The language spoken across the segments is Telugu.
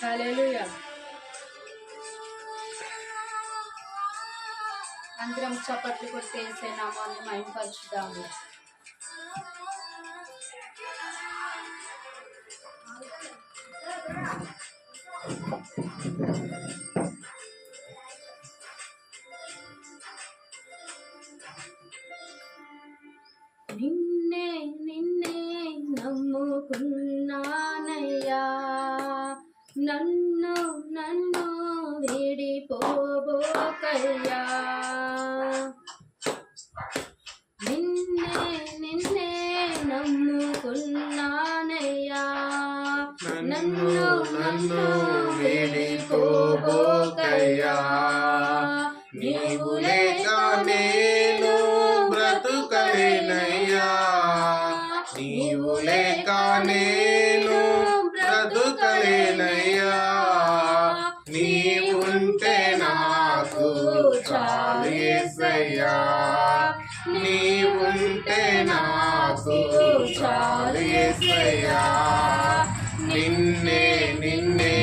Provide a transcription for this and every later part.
హల్లెలూయా. అందరం చప్పట్లు కొట్టి యేసే నామాన్ని మహిమపరచుదాము. నిన్నే నిన్నే నమ్ముకున్నానయ్యా, నన్ను నన్ను విడిపోబోకయ్యా. నిన్నే నిన్నే నమ్ముకున్నానయ్యా, నన్ను నన్ను విడిపోబోకయ్యా. నీవు లేక నేను బ్రతుకలేనయ్యా, నీవు లేక నేను బ్రతుకలేనయ్యా. నీవుంటే నాకు చాలు యేసయ్యా, నీవుంటే నాకు చాలు యేసయ్యా. నిన్నే నిన్నే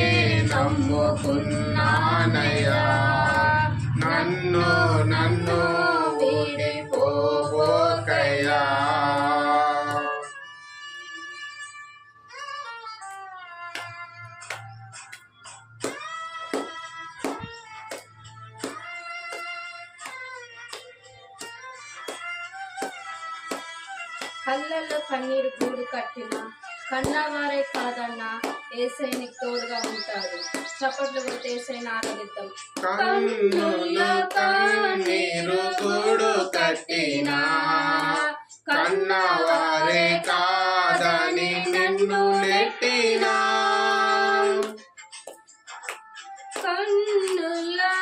నమ్ముకున్నానయ్యా, నన్ను నన్ను విడిపోబోకయ్యా. కళ్ళల్లో కన్నీరు గూడు కట్టిన కన్నవారే కాదన్నా యేసయ్య నీకు తోడుగా ఉంటాడు. చప్పట్లు కొట్టి యేసయ్యని ఆరాధిద్దాం. కన్నుల్లో కన్నీరు గూడు కట్టిన కన్నవారే కాదని నిన్ను నెట్టినా,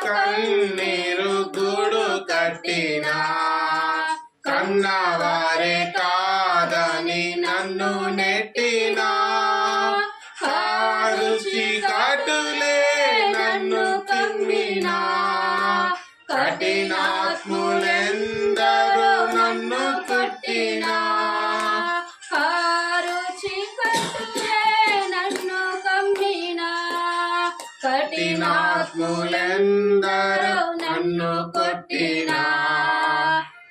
కన్నీరు గూడు కట్టినా కన్నవారే కాదని నన్ను నెట్టినా. కారుచి కటులే నన్ను కమ్మినా, కఠినాత్ములెందరూ నన్ను కొట్టినా. కారుచి కటులే నన్ను కమ్మినా, కఠినాత్ములెందరూ నన్ను కొట్టినా,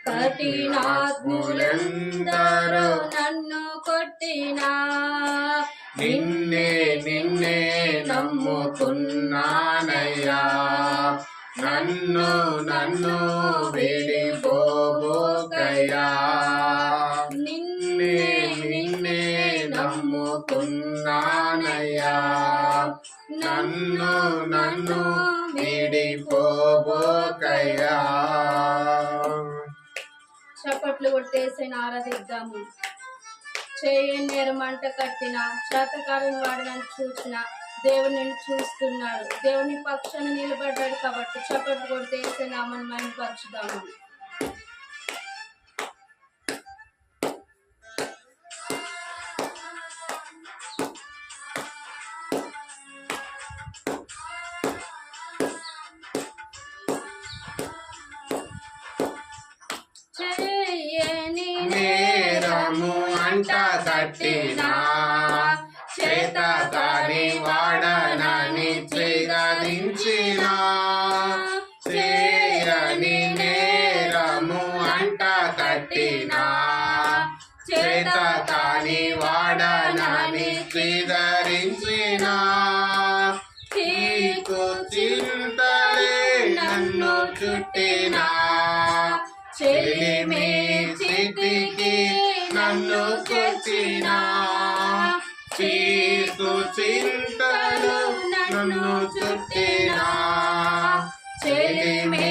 కఠినాత్ములెందరూ నన్ను కొట్టినా. నిన్నే నిన్నే నమ్ముకున్నానయ్యా, నన్ను నన్ను విడిపోబోకయ్యా. నిన్నే నిన్నే నమ్ముకున్నానయ్యా, నన్ను నన్ను విడిపోబోకయ్యా. చప్పట్లు కొట్టేసి ఆరాధిద్దాము. చేయని నేరం మంట కట్టిన శాతకాలను వాడినని చూసిన దేవుడు నిన్ను చూస్తున్నాడు. దేవుని పక్షాన నిలబడ్డాడు కాబట్టి చప్పట్లు కొట్టేసి నామని మహిమపరచుదాము. నేరము అంట కట్టినా చేత కాని వాడనని చిరదించినా, చేయని నేరము అంట కట్టినా చేత కాని వాడనని చిరదించినా. చీకు చింతలే నన్ను చుట్టినా, చెలిమి స్థితికి నన్ను కొచ్చినా. చీకు చింతలు నన్ను చుట్టినా, చెలిమి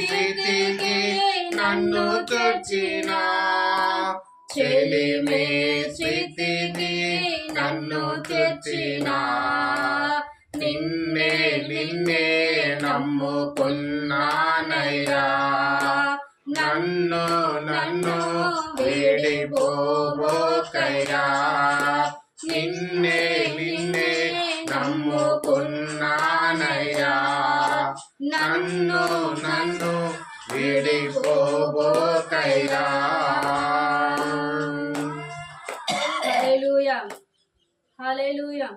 స్థితికి నన్ను కొచ్చినా. చెలిమి స్థితికి నన్ను కొచ్చినా. నిన్నే నిన్నే నమ్ముకున్నానయ్యా, నన్ను నన్ను విడిపోబోకయ్యా. నిన్నే నిన్నే నమ్ముకున్నానయ్యా, నన్ను నన్ను విడిపోబోకయ్యా. హల్లెలూయా, హల్లెలూయా.